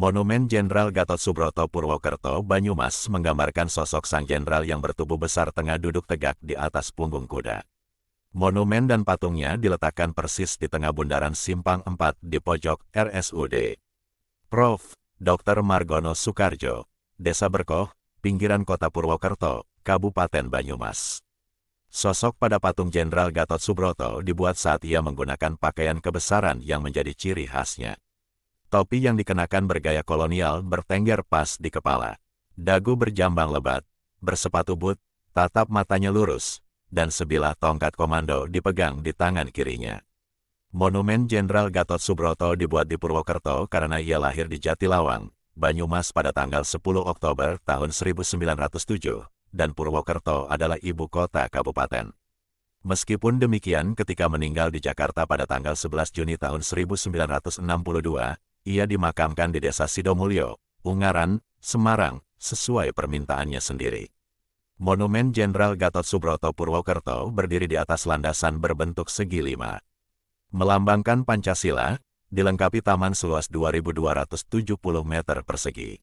Monumen Jenderal Gatot Subroto Purwokerto, Banyumas menggambarkan sosok sang jenderal yang bertubuh besar tengah duduk tegak di atas punggung kuda. Monumen dan patungnya diletakkan persis di tengah bundaran Simpang 4 di pojok RSUD Prof. Dr. Margono Soekarjo, Desa Berkoh, pinggiran kota Purwokerto, Kabupaten Banyumas. Sosok pada patung Jenderal Gatot Subroto dibuat saat ia menggunakan pakaian kebesaran yang menjadi ciri khasnya. Topi yang dikenakan bergaya kolonial bertengger pas di kepala. Dagu berjambang lebat, bersepatu boot, tatap matanya lurus, dan sebilah tongkat komando dipegang di tangan kirinya. Monumen Jenderal Gatot Subroto dibuat di Purwokerto karena ia lahir di Jatilawang, Banyumas pada tanggal 10 Oktober tahun 1907, dan Purwokerto adalah ibu kota kabupaten. Meskipun demikian, ketika meninggal di Jakarta pada tanggal 11 Juni tahun 1962, ia dimakamkan di Desa Sidomulyo, Ungaran, Semarang, sesuai permintaannya sendiri. Monumen Jenderal Gatot Subroto Purwokerto berdiri di atas landasan berbentuk segi 5. Melambangkan Pancasila, dilengkapi taman seluas 2.270 meter persegi.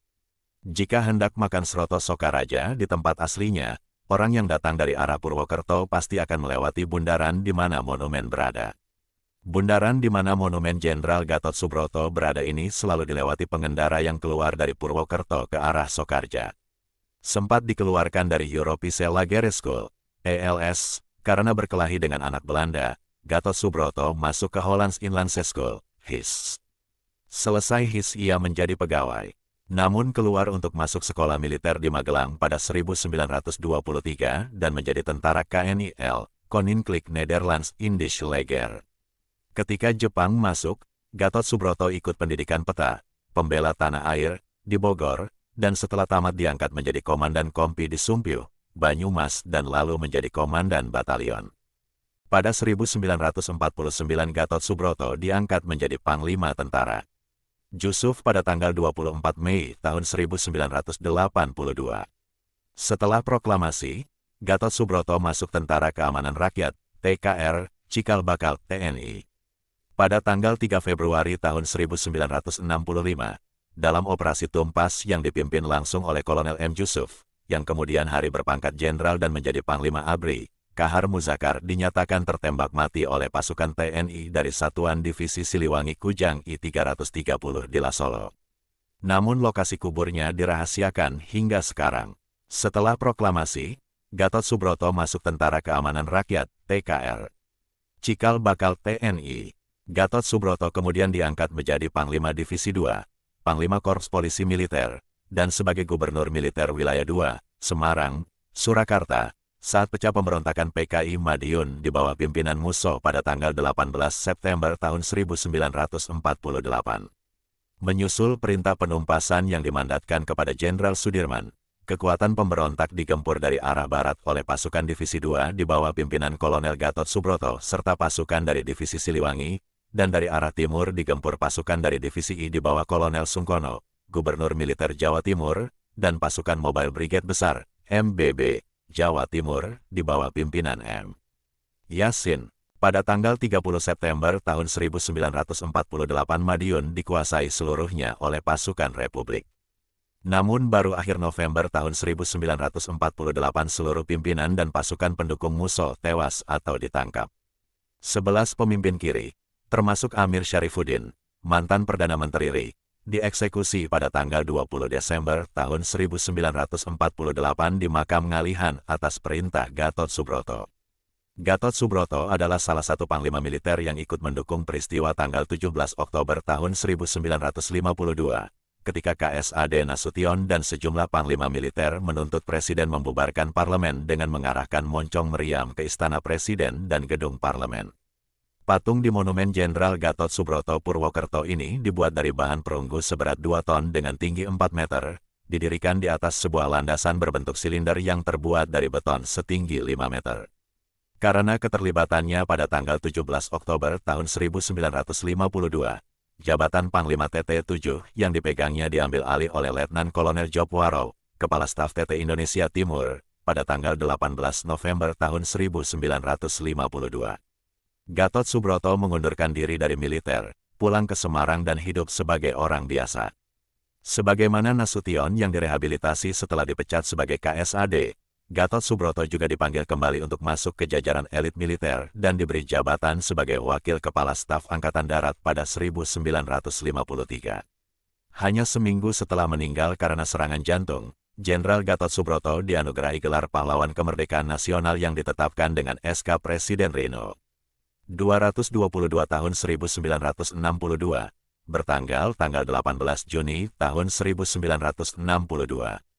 Jika hendak makan Sroto Sokaraja di tempat aslinya, orang yang datang dari arah Purwokerto pasti akan melewati bundaran di mana monumen berada. Bundaran di mana monumen Jenderal Gatot Subroto berada ini selalu dilewati pengendara yang keluar dari Purwokerto ke arah Sokarja. Sempat dikeluarkan dari Europische Lagere School, ELS, karena berkelahi dengan anak Belanda, Gatot Subroto masuk ke Hollands Inlandse School, HIS. Selesai HIS ia menjadi pegawai. Namun keluar untuk masuk sekolah militer di Magelang pada 1923 dan menjadi tentara KNIL, Koninklijk Nederlands Indische Leger. Ketika Jepang masuk, Gatot Subroto ikut pendidikan peta, pembela tanah air, di Bogor, dan setelah tamat diangkat menjadi komandan kompi di Sumpyu, Banyumas dan lalu menjadi komandan batalion. Pada 1949 Gatot Subroto diangkat menjadi panglima tentara Jusuf pada tanggal 24 Mei tahun 1982. Setelah proklamasi, Gatot Subroto masuk Tentara Keamanan Rakyat, TKR, Cikal Bakal, TNI. Pada tanggal 3 Februari tahun 1965, dalam operasi Tumpas yang dipimpin langsung oleh Kolonel M. Jusuf, yang kemudian hari berpangkat jenderal dan menjadi Panglima ABRI, Kahar Muzakar dinyatakan tertembak mati oleh pasukan TNI dari Satuan Divisi Siliwangi Kujang I-330 di Lasolo. Namun lokasi kuburnya dirahasiakan hingga sekarang. Setelah proklamasi, Gatot Subroto masuk Tentara Keamanan Rakyat, TKR. Cikal Bakal TNI. Gatot Subroto kemudian diangkat menjadi Panglima Divisi 2, Panglima Korps Polisi Militer, dan sebagai Gubernur Militer Wilayah 2, Semarang, Surakarta, saat pecah pemberontakan PKI Madiun di bawah pimpinan Musso pada tanggal 18 September tahun 1948. Menyusul perintah penumpasan yang dimandatkan kepada Jenderal Sudirman, kekuatan pemberontak digempur dari arah barat oleh pasukan Divisi 2 di bawah pimpinan Kolonel Gatot Subroto serta pasukan dari Divisi Siliwangi, dan dari arah timur digempur pasukan dari Divisi I di bawah Kolonel Sungkono, Gubernur Militer Jawa Timur, dan pasukan Mobile Brigade Besar, MBB, Jawa Timur, di bawah pimpinan M. Yasin. Pada tanggal 30 September tahun 1948 Madiun dikuasai seluruhnya oleh pasukan Republik. Namun baru akhir November tahun 1948 seluruh pimpinan dan pasukan pendukung Musso tewas atau ditangkap. 11 pemimpin kiri, termasuk Amir Syarifuddin, mantan Perdana Menteri RI, dieksekusi pada tanggal 20 Desember tahun 1948 di Makam Ngalihan atas perintah Gatot Subroto. Gatot Subroto adalah salah satu panglima militer yang ikut mendukung peristiwa tanggal 17 Oktober tahun 1952, ketika KSAD Nasution dan sejumlah panglima militer menuntut Presiden membubarkan parlemen dengan mengarahkan moncong meriam ke Istana Presiden dan Gedung Parlemen. Patung di Monumen Jenderal Gatot Subroto Purwokerto ini dibuat dari bahan perunggu seberat 2 ton dengan tinggi 4 meter, didirikan di atas sebuah landasan berbentuk silinder yang terbuat dari beton setinggi 5 meter. Karena keterlibatannya pada tanggal 17 Oktober tahun 1952, jabatan Panglima TT7 yang dipegangnya diambil alih oleh Letnan Kolonel Job Warrow, Kepala Staf TT Indonesia Timur, pada tanggal 18 November tahun 1952. Gatot Subroto mengundurkan diri dari militer, pulang ke Semarang dan hidup sebagai orang biasa. Sebagaimana Nasution yang direhabilitasi setelah dipecat sebagai KSAD, Gatot Subroto juga dipanggil kembali untuk masuk ke jajaran elit militer dan diberi jabatan sebagai Wakil Kepala Staf Angkatan Darat pada 1953. Hanya seminggu setelah meninggal karena serangan jantung, Jenderal Gatot Subroto dianugerahi gelar Pahlawan Kemerdekaan Nasional yang ditetapkan dengan SK Presiden Reno. 222 tahun 1962, bertanggal 18 Juni tahun 1962.